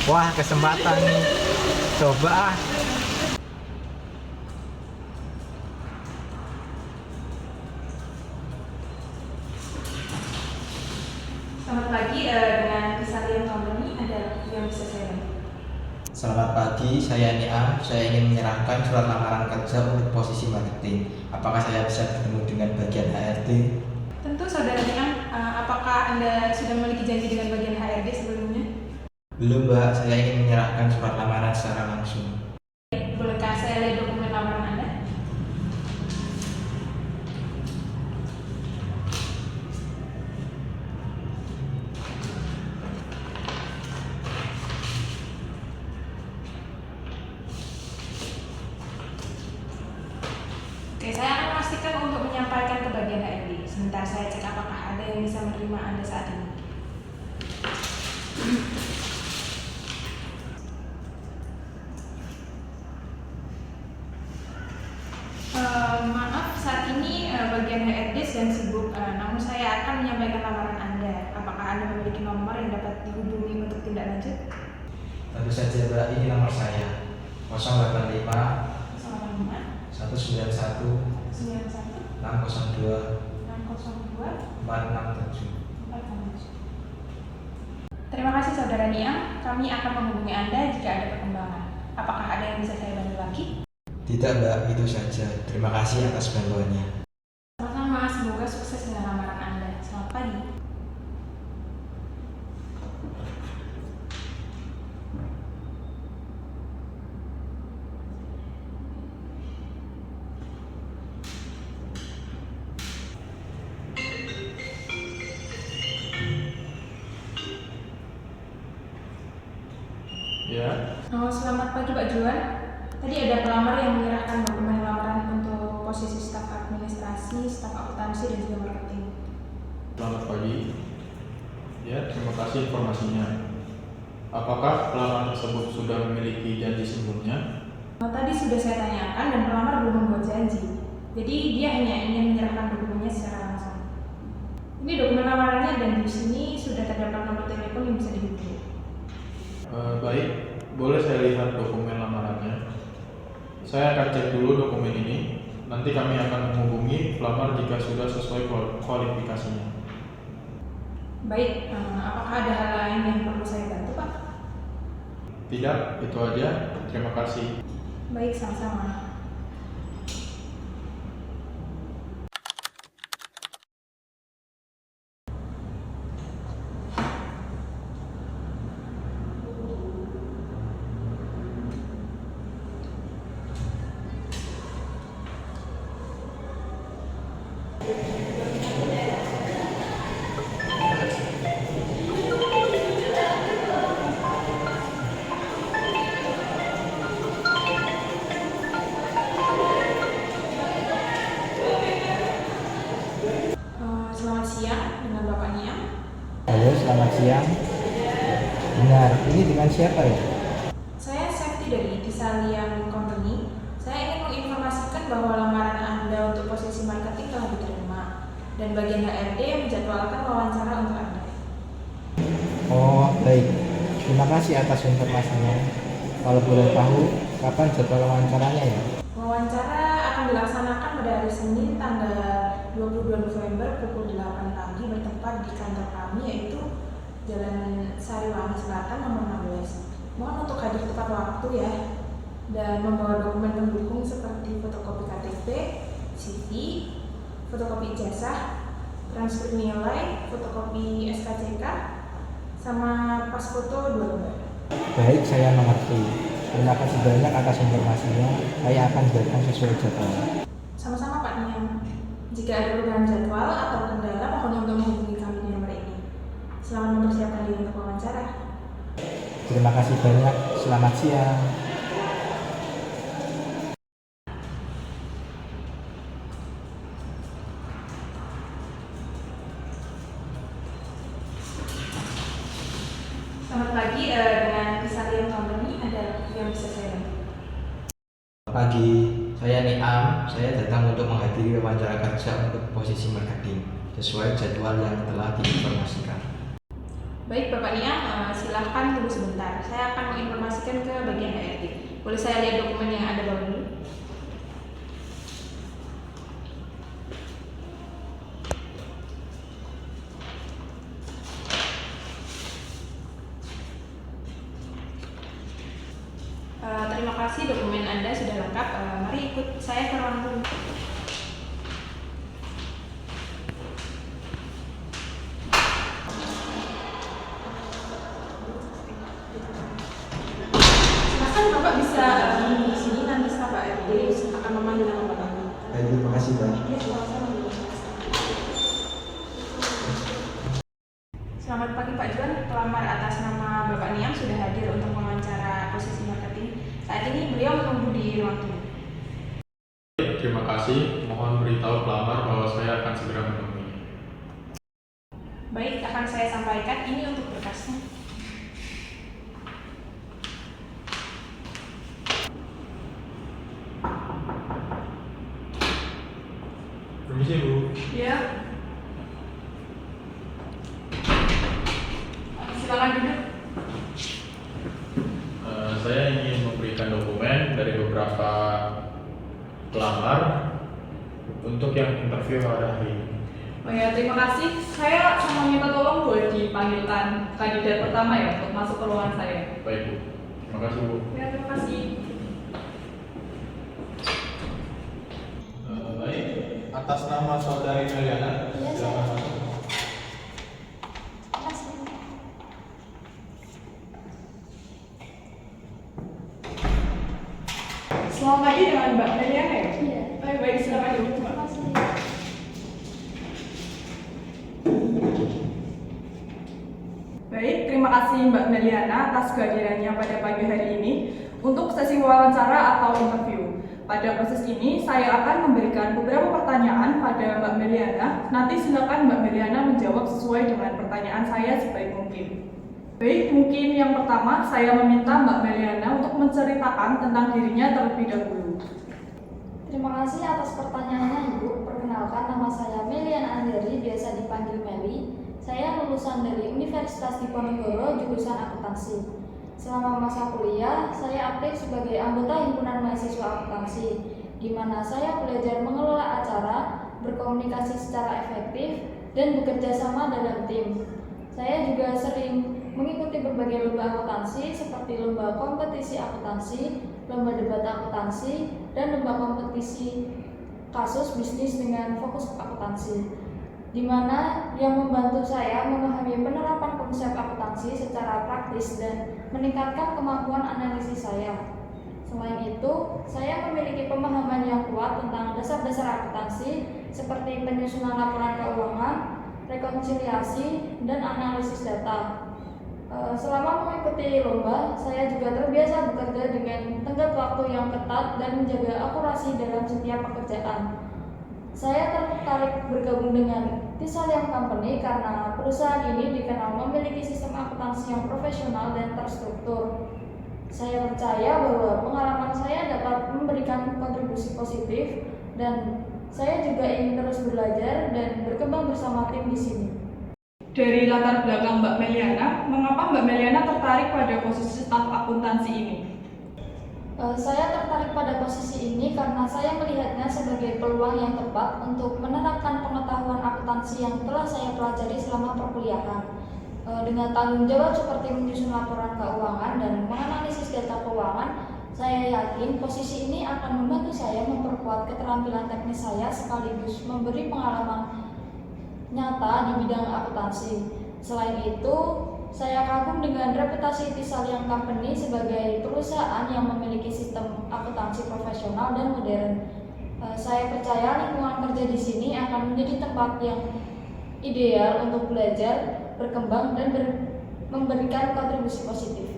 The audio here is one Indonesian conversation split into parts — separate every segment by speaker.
Speaker 1: Wah, kesempatan nih. Coba ah.
Speaker 2: Selamat pagi, dengan Kesalian Company ada yang bisa saya bantu?
Speaker 3: Selamat pagi, saya Niam. Saya ingin menyerahkan surat lamaran kerja untuk posisi marketing. Apakah saya bisa bertemu dengan bagian HRD?
Speaker 2: Tentu saudara Niam, apakah Anda sudah memiliki janji dengan bagian HRD sebelumnya?
Speaker 3: Belum, Mbak. Saya ingin menyerahkan surat lamaran secara langsung.
Speaker 2: Bolehkah saya lihat dokumen lamaran Anda? Oke, saya akan memastikan untuk menyampaikan ke bagian HRD. Sebentar saya cek apakah ada yang bisa menerima Anda saat ini. Maaf, saat ini bagian HRD sedang sibuk, namun saya akan menyampaikan lamaran Anda. Apakah Anda memiliki nomor yang dapat dihubungi untuk tindak lanjut?
Speaker 3: Tentu saja, Mbak. Ini nomor saya. 085
Speaker 2: 085
Speaker 3: 191
Speaker 2: 91
Speaker 3: 602
Speaker 2: 602
Speaker 3: 467.
Speaker 2: 467. Terima kasih saudara Niam, kami akan menghubungi Anda jika ada perkembangan. Apakah ada yang bisa saya bantu lagi?
Speaker 3: Tidak, Mbak. Itu saja. Terima kasih atas bantuannya.
Speaker 2: Sama-sama, semoga sukses dengan lamaran Anda. Selamat pagi.
Speaker 4: Ya,
Speaker 2: Selamat pagi Pak Juan. Tadi ada pelamar yang menyerahkan dokumen lamaran untuk posisi staf administrasi, staf akuntansi, dan juga marketing.
Speaker 4: selamat pagi. Ya, terima kasih informasinya. Apakah pelamar tersebut sudah memiliki janji sebelumnya?
Speaker 2: Tadi sudah saya tanyakan dan pelamar belum membuat janji. Jadi dia hanya ingin menyerahkan dokumennya secara langsung. Ini dokumen lamarannya dan di sini sudah terdapat nomor telepon yang bisa dihubungi.
Speaker 4: Baik, boleh saya lihat dokumen lamarannya? Saya akan cek dulu dokumen ini. Nanti kami akan menghubungi pelamar jika sudah sesuai kualifikasinya.
Speaker 2: Baik, apakah ada hal lain yang perlu saya bantu Pak?
Speaker 4: Tidak, itu aja. Terima kasih.
Speaker 2: Baik, sama-sama. Selamat siang dengan Bapak Niam.
Speaker 1: Halo, selamat siang. Benar, ini dengan siapa ya?
Speaker 2: Saya Safety dari Kesalian Company. Saya ingin menginformasikan bahwa lamaran Anda untuk posisi marketing telah diterima dan bagian HRD menjadwalkan wawancara untuk Anda.
Speaker 1: Oh, baik. Terima kasih atas informasinya. Kalau boleh tahu, kapan jadwal wawancaranya ya?
Speaker 2: Wawancara akan dilaksanakan pada hari Senin tanggal 22 November pukul 8 pagi bertempat di kantor kami yaitu Jalan Sariwangi Selatan nomor 16. Mohon untuk hadir tepat waktu ya dan membawa dokumen pendukung seperti fotokopi KTP, CV, fotokopi ijazah, transkrip nilai, fotokopi SKCK, sama pas foto 2 lembar.
Speaker 1: Baik, saya mengerti. Terima kasih banyak atas informasinya. Saya akan datang sesuai jadwal.
Speaker 2: Sama-sama Pak Niam. Jika ada perubahan jadwal atau kendala, mohon untuk menghubungi kami di nomor ini. Selamat mempersiapkan diri untuk wawancara.
Speaker 1: Terima kasih banyak. Selamat siang.
Speaker 2: Selamat pagi, dengan Kesalian Company ada yang bisa saya bantu?
Speaker 3: Pagi, saya Niam. Saya datang untuk menghadiri wawancara kerja untuk posisi marketing sesuai jadwal yang telah diinformasikan.
Speaker 2: Baik Bapak Niam, silahkan tunggu sebentar. sebentar. Saya akan menginformasikan ke bagian HRD. Boleh saya lihat dokumen yang Anda bawa dulu? Terima kasih, dokumen Anda sudah lengkap. Mari ikut saya ke ruang tunggu. Silakan Bapak bisa menunggu di sini, nanti staf HRD akan memanggil nama Bapak.
Speaker 3: Baik, terima kasih, Pak.
Speaker 2: Ya, sama-sama. Selamat pagi Pak Juan, pelamar atas nama Bapak Niam sudah hadir untuk wawancara posisi marketing. Saat ini beliau menunggu di ruang tunggu.
Speaker 4: Terima kasih. Mohon beritahu pelamar bahwa saya akan segera menemui.
Speaker 2: Baik, akan saya sampaikan. Ini untuk berkasnya.
Speaker 4: Permisi, Bu.
Speaker 2: Ya. Silakan duduk.
Speaker 4: Saya ingin memberikan dokumen dari beberapa pelamar untuk yang interview pada hari ini.
Speaker 5: Oh ya, terima kasih. Saya sama minta tolong boleh dipanggilkan kandidat pertama ya untuk masuk ke ruangan saya.
Speaker 4: Baik, Bu. Terima kasih, Bu.
Speaker 5: Ya, terima kasih.
Speaker 4: Baik, atas nama saudari Meliana, silakan masuk.
Speaker 5: Selamat pagi dengan Mbak Meliana ya?
Speaker 6: Iya.
Speaker 5: Baik, silakan duduk, Mbak. Baik, terima kasih Mbak Meliana atas kehadirannya pada pagi hari ini untuk sesi wawancara atau interview. Pada proses ini, saya akan memberikan beberapa pertanyaan pada Mbak Meliana. Nanti silakan Mbak Meliana menjawab sesuai dengan pertanyaan saya sebaik mungkin. Baik, mungkin yang pertama saya meminta Mbak Meliana untuk menceritakan tentang dirinya terlebih dahulu.
Speaker 6: Terima kasih atas pertanyaannya Ibu. Perkenalkan, nama saya Meliana Anderi, biasa dipanggil Meli. Saya lulusan dari Universitas Diponegoro, jurusan akuntansi. Selama masa kuliah, saya aktif sebagai anggota himpunan mahasiswa akuntansi, di mana saya belajar mengelola acara, berkomunikasi secara efektif, dan bekerja sama dalam tim. Saya juga sering mengikuti berbagai lomba akuntansi seperti lomba kompetisi akuntansi, lomba debat akuntansi, dan lomba kompetisi kasus bisnis dengan fokus akuntansi, di mana yang membantu saya memahami penerapan konsep akuntansi secara praktis dan meningkatkan kemampuan analisis saya. Selain itu, saya memiliki pemahaman yang kuat tentang dasar-dasar akuntansi seperti penyusunan laporan keuangan, rekonsiliasi, dan analisis data. Selama mengikuti lomba, saya juga terbiasa bekerja dengan tenggat waktu yang ketat dan menjaga akurasi dalam setiap pekerjaan. Saya tertarik bergabung dengan Tisalium Company karena perusahaan ini dikenal memiliki sistem akuntansi yang profesional dan terstruktur. Saya percaya bahwa pengalaman saya dapat memberikan kontribusi positif dan saya juga ingin terus belajar dan berkembang bersama tim di sini.
Speaker 5: Dari latar belakang Mbak Meliana, mengapa Mbak Meliana tertarik pada posisi staf akuntansi ini?
Speaker 6: Saya tertarik pada posisi ini karena saya melihatnya sebagai peluang yang tepat untuk menerapkan pengetahuan akuntansi yang telah saya pelajari selama perkuliahan. Dengan tanggung jawab seperti menyusun laporan keuangan dan menganalisis data keuangan, saya yakin posisi ini akan membantu saya memperkuat keterampilan teknis saya sekaligus memberi pengalaman nyata di bidang akuntansi. Selain itu, saya kagum dengan reputasi Tisalium Company sebagai perusahaan yang memiliki sistem akuntansi profesional dan modern. Saya percaya lingkungan kerja di sini akan menjadi tempat yang ideal untuk belajar, berkembang, dan memberikan kontribusi positif.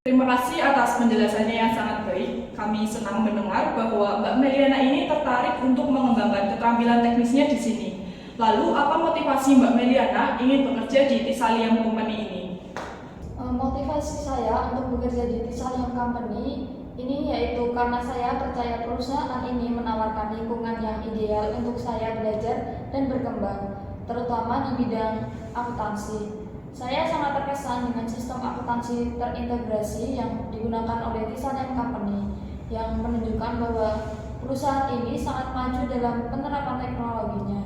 Speaker 5: Terima kasih atas penjelasannya yang sangat baik. Kami senang mendengar bahwa Mbak Meliana ini tertarik untuk mengembangkan keterampilan teknisnya di sini. Lalu, apa motivasi Mbak Meliana ingin bekerja di Tisalium Company ini?
Speaker 6: Motivasi saya untuk bekerja di Tisalium Company ini yaitu karena saya percaya perusahaan ini menawarkan lingkungan yang ideal untuk saya belajar dan berkembang, terutama di bidang akuntansi. Saya sangat terkesan dengan sistem akuntansi terintegrasi yang digunakan oleh Tisan Company yang menunjukkan bahwa perusahaan ini sangat maju dalam penerapan teknologinya.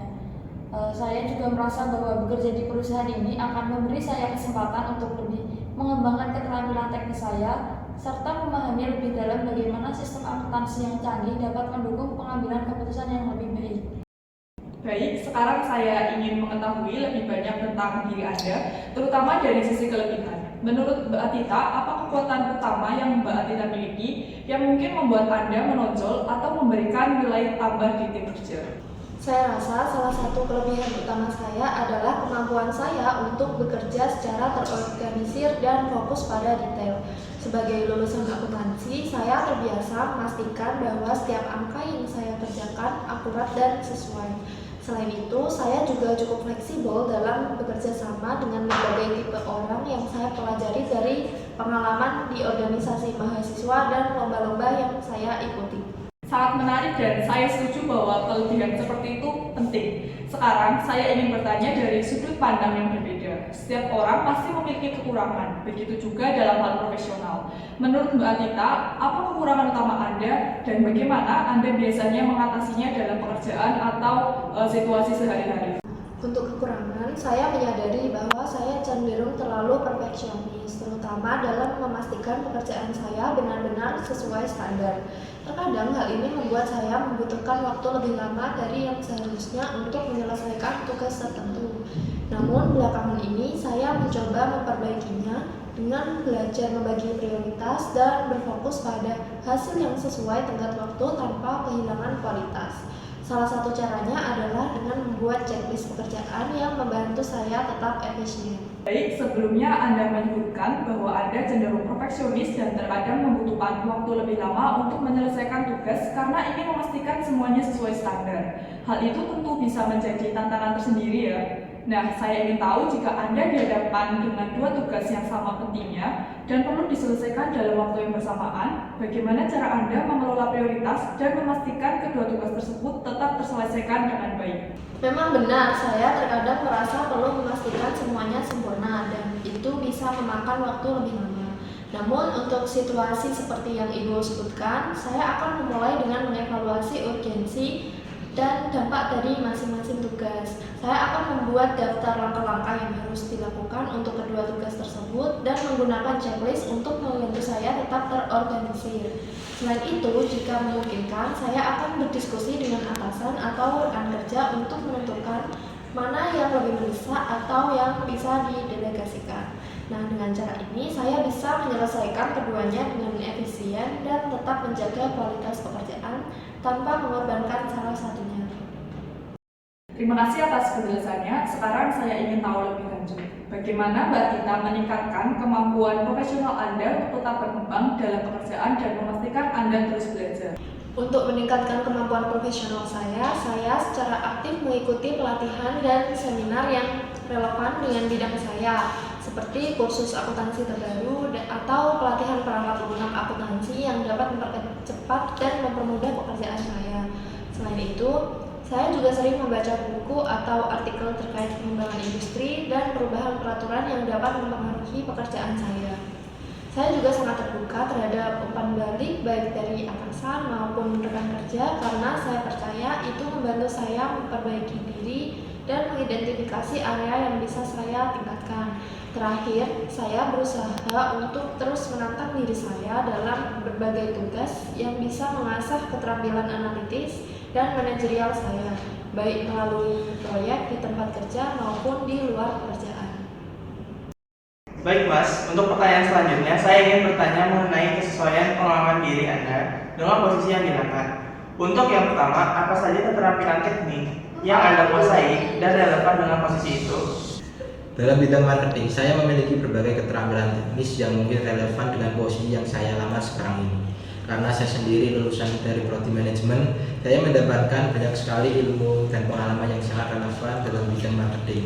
Speaker 6: Saya juga merasa bahwa bekerja di perusahaan ini akan memberi saya kesempatan untuk lebih mengembangkan keterampilan teknis saya serta memahami lebih dalam bagaimana sistem akuntansi yang canggih dapat mendukung pengambilan keputusan yang lebih baik.
Speaker 5: Baik, sekarang saya ingin mengetahui lebih banyak tentang diri Anda, terutama dari sisi kelebihan. Menurut Mbak Atita, apa kekuatan utama yang Mbak Atita miliki yang mungkin membuat Anda menonjol atau memberikan nilai tambah di tim kerja?
Speaker 7: Saya rasa salah satu kelebihan utama saya adalah kemampuan saya untuk bekerja secara terorganisir dan fokus pada detail. Sebagai lulusan akuntansi, saya terbiasa memastikan bahwa setiap angka yang saya kerjakan akurat dan sesuai. Selain itu, saya juga cukup fleksibel dalam bekerja sama dengan berbagai tipe orang yang saya pelajari dari pengalaman di organisasi mahasiswa dan lomba-lomba yang saya ikuti.
Speaker 5: Sangat menarik dan saya setuju bahwa kelebihan seperti itu penting. Sekarang saya ingin bertanya dari sudut pandang yang berbeda. Setiap orang pasti memiliki kekurangan, begitu juga dalam hal profesional. Menurut Mbak Atita, apa kekurangan utama Anda dan bagaimana Anda biasanya mengatasinya dalam pekerjaan atau situasi sehari-hari?
Speaker 7: Untuk kekurangan, saya menyadari bahwa saya cenderung terlalu perfeksionis, terutama dalam memastikan pekerjaan saya benar-benar sesuai standar. Terkadang hal ini membuat saya membutuhkan waktu lebih lama dari yang seharusnya untuk menyelesaikan tugas tertentu. Namun belakangan ini saya mencoba memperbaikinya dengan belajar membagi prioritas dan berfokus pada hasil yang sesuai tenggat waktu tanpa kehilangan kualitas. Salah satu caranya adalah dengan membuat checklist pekerjaan yang membantu saya tetap efisien.
Speaker 5: Baik, sebelumnya Anda menyebutkan bahwa Anda cenderung perfeksionis dan terkadang membutuhkan waktu lebih lama untuk menyelesaikan tugas karena ingin memastikan semuanya sesuai standar. Hal itu tentu bisa menjadi tantangan tersendiri ya. Nah, saya ingin tahu jika Anda dihadapkan dengan dua tugas yang sama pentingnya dan perlu diselesaikan dalam waktu yang bersamaan, bagaimana cara Anda mengelola prioritas dan memastikan kedua tugas tersebut tetap terselesaikan dengan baik?
Speaker 7: Memang benar, saya terkadang merasa perlu memastikan semuanya sempurna dan itu bisa memakan waktu lebih lama. Namun untuk situasi seperti yang Ibu sebutkan, saya akan memulai dengan mengevaluasi urgensi dan dampak dari masing-masing tugas. Saya akan membuat daftar langkah-langkah yang harus dilakukan untuk kedua tugas tersebut dan menggunakan checklist untuk membantu saya tetap terorganisir. Selain itu, jika memungkinkan, saya akan berdiskusi dengan atasan atau rekan kerja untuk menentukan mana yang lebih mendesak atau yang bisa didelegasikan. Nah, dengan cara ini saya bisa menyelesaikan keduanya dengan efisien dan tetap menjaga kualitas pekerjaan tanpa mengorbankan salah satunya.
Speaker 5: Terima kasih atas penjelasannya. Sekarang saya ingin tahu lebih lanjut. Bagaimana Mbak Tita meningkatkan kemampuan profesional Anda untuk tetap berkembang dalam pekerjaan dan memastikan Anda terus belajar?
Speaker 7: Untuk meningkatkan kemampuan profesional saya secara aktif mengikuti pelatihan dan seminar yang relevan dengan bidang saya, seperti kursus akuntansi terbaru atau pelatihan perangkat lunak akuntansi yang dapat mempercepat dan mempermudah pekerjaan saya. Selain itu, saya juga sering membaca buku atau artikel terkait pengembangan industri dan perubahan peraturan yang dapat mempengaruhi pekerjaan saya. Saya juga sangat terbuka terhadap umpan balik baik dari atasan maupun rekan kerja karena saya percaya itu membantu saya memperbaiki diri dan mengidentifikasi area yang bisa saya tingkatkan. Terakhir, saya berusaha untuk terus menantang diri saya dalam berbagai tugas yang bisa mengasah keterampilan analitis dan manajerial saya, baik melalui proyek di tempat kerja maupun di luar pekerjaan.
Speaker 8: Baik Mas, untuk pertanyaan selanjutnya saya ingin bertanya mengenai kesesuaian pengalaman diri Anda dengan posisi yang didapat. Untuk yang pertama, apa saja keterampilan teknik yang Anda kuasai dan relevan dengan posisi itu?
Speaker 3: Dalam bidang marketing, saya memiliki berbagai keterampilan teknis yang mungkin relevan dengan posisi yang saya lamar sekarang ini. Karena saya sendiri lulusan dari prodi manajemen, saya mendapatkan banyak sekali ilmu dan pengalaman yang sangat relevan dalam bidang marketing.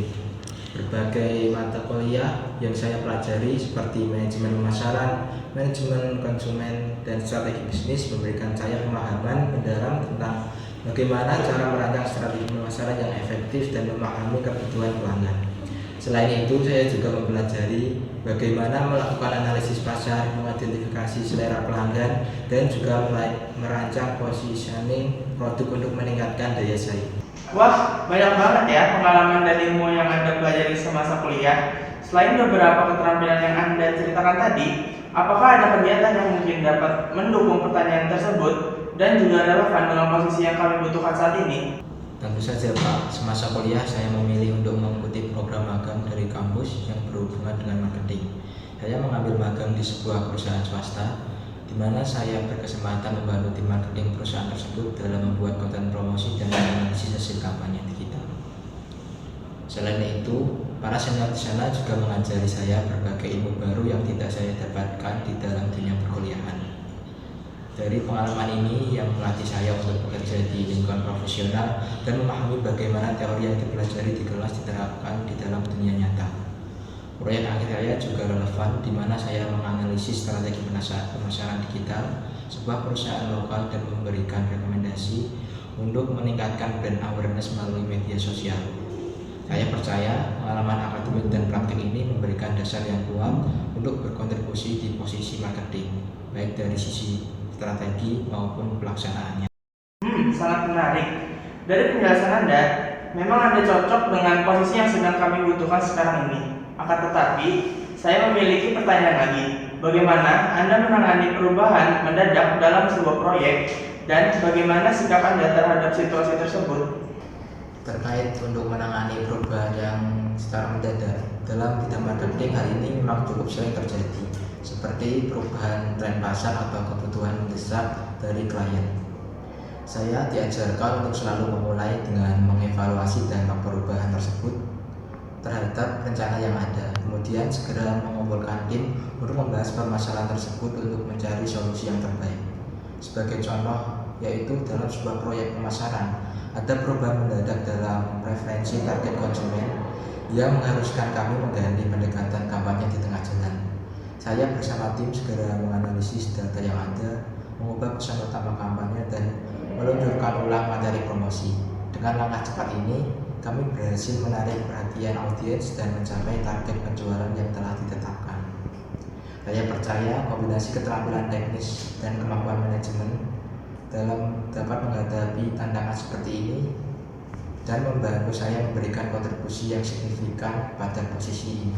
Speaker 3: Berbagai mata kuliah yang saya pelajari seperti manajemen pemasaran, manajemen konsumen, dan strategi bisnis memberikan saya pemahaman mendalam tentang bagaimana cara merancang strategi pemasaran yang efektif dan memahami kebutuhan pelanggan. Selain itu, saya juga mempelajari bagaimana melakukan analisis pasar, mengidentifikasi selera pelanggan, dan juga merancang positioning produk untuk meningkatkan daya saing.
Speaker 8: Wah, banyak banget ya pengalaman dan ilmu yang Anda pelajari semasa kuliah. Selain beberapa keterampilan yang Anda ceritakan tadi, apakah ada kegiatan yang mungkin dapat mendukung pertanyaan tersebut dan juga relevan dengan posisi yang kami butuhkan saat ini?
Speaker 3: Tentu saja Pak, semasa kuliah saya memilih untuk mengikuti program magang dari kampus yang berhubungan dengan marketing. Saya mengambil magang di sebuah perusahaan swasta, di mana saya berkesempatan membantu tim marketing perusahaan tersebut dalam membuat konten promosi dan menganalisis hasil kampanye digital. Selain itu, para senior di sana juga mengajari saya berbagai ilmu baru yang tidak saya dapatkan di dalam dunia perkuliahan. Dari pengalaman ini yang melatih saya untuk bekerja di lingkungan profesional dan memahami bagaimana teori yang dipelajari di kelas diterapkan di dalam dunia nyata. Proyek akhir saya juga relevan, di mana saya menganalisis strategi pemasaran digital sebuah perusahaan lokal dan memberikan rekomendasi untuk meningkatkan brand awareness melalui media sosial. Saya percaya pengalaman akademik dan praktik ini memberikan dasar yang kuat untuk berkontribusi di posisi marketing, baik dari sisi strategi maupun pelaksanaannya.
Speaker 8: Sangat menarik. Dari penjelasan Anda, memang Anda cocok dengan posisi yang sedang kami butuhkan sekarang ini. Akan tetapi, saya memiliki pertanyaan lagi. Bagaimana Anda menangani perubahan mendadak dalam sebuah proyek dan bagaimana sikap Anda terhadap situasi tersebut?
Speaker 3: Terkait untuk menangani perubahan yang secara mendadak dalam bidang marketing, hal ini memang cukup sering terjadi, seperti perubahan tren pasar atau kebutuhan mendesak dari klien. Saya diajarkan untuk selalu memulai dengan mengevaluasi dampak perubahan tersebut terhadap rencana yang ada, kemudian segera mengumpulkan tim untuk membahas permasalahan tersebut untuk mencari solusi yang terbaik. Sebagai contoh, yaitu dalam sebuah proyek pemasaran, ada perubahan mendadak dalam preferensi target konsumen yang mengharuskan kami mengganti pendekatan kampanye di tengah jalan. Saya bersama tim segera menganalisis data yang ada, mengubah pesan utama kampanye, dan meluncurkan ulang materi promosi. Dengan langkah cepat ini, kami berhasil menarik perhatian audiens dan mencapai target penjualan yang telah ditetapkan. Saya percaya kombinasi keterampilan teknis dan kemampuan manajemen dapat menghadapi tantangan seperti ini dan membantu saya memberikan kontribusi yang signifikan pada posisi ini.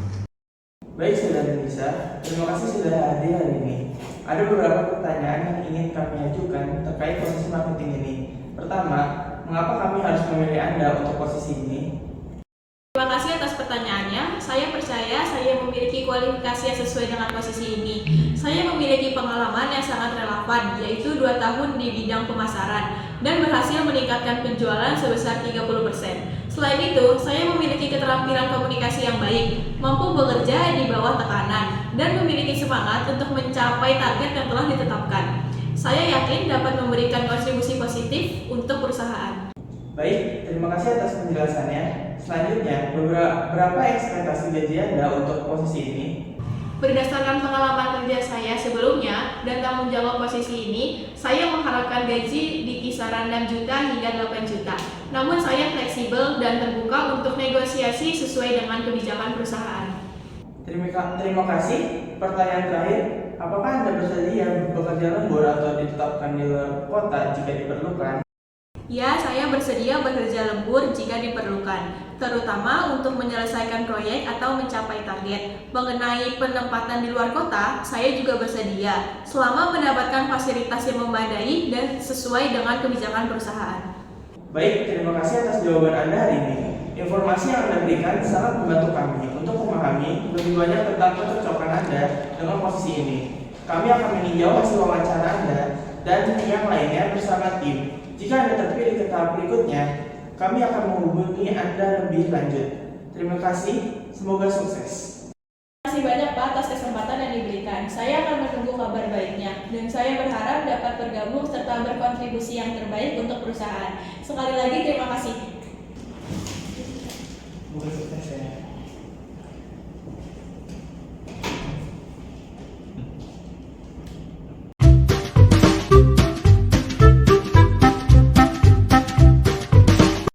Speaker 8: Baik Saudara Nisa, terima kasih sudah hadir hari ini. Ada beberapa pertanyaan yang ingin kami ajukan terkait posisi marketing ini. Pertama, mengapa kami harus memilih Anda untuk posisi ini?
Speaker 9: Terima kasih atas pertanyaannya. Saya percaya saya memiliki kualifikasi yang sesuai dengan posisi ini. Saya memiliki pengalaman yang sangat relevan, yaitu 2 tahun di bidang pemasaran, dan berhasil meningkatkan penjualan sebesar 30%. Selain itu, saya memiliki keterampilan komunikasi yang baik, mampu bekerja di bawah tekanan, dan memiliki semangat untuk mencapai target yang telah ditetapkan. Saya yakin dapat memberikan kontribusi positif untuk perusahaan.
Speaker 8: Baik, terima kasih atas penjelasannya. Selanjutnya, berapa ekspektasi gaji Anda untuk posisi ini?
Speaker 9: Berdasarkan pengalaman kerja saya sebelumnya dan tanggung jawab posisi ini, saya mengharapkan gaji di kisaran 6 juta hingga 8 juta. Namun saya fleksibel dan terbuka untuk negosiasi sesuai dengan kebijakan perusahaan.
Speaker 8: Terima kasih. Pertanyaan terakhir, apakah Anda bersedia bekerja lembur atau ditetapkan di luar kota jika diperlukan?
Speaker 9: Ya, saya bersedia bekerja lembur jika diperlukan, terutama untuk menyelesaikan proyek atau mencapai target. Mengenai penempatan di luar kota, saya juga bersedia, selama mendapatkan fasilitas yang memadai dan sesuai dengan kebijakan perusahaan.
Speaker 8: Baik, terima kasih atas jawaban Anda hari ini. Informasi yang Anda berikan sangat membantu kami untuk memahami lebih banyak tentang kecocokan Anda dengan posisi ini. Kami akan meninjau hasil wawancara Anda dan yang lainnya bersama tim. Jika Anda terpilih ke tahap berikutnya, kami akan menghubungi Anda lebih lanjut. Terima kasih, semoga sukses.
Speaker 9: Terima kasih banyak Pak atas kesempatan yang diberikan. Saya akan menunggu kabar baiknya, dan saya berharap dapat bergabung serta berkontribusi yang terbaik untuk perusahaan. Sekali lagi terima kasih.
Speaker 8: Semoga sukses ya.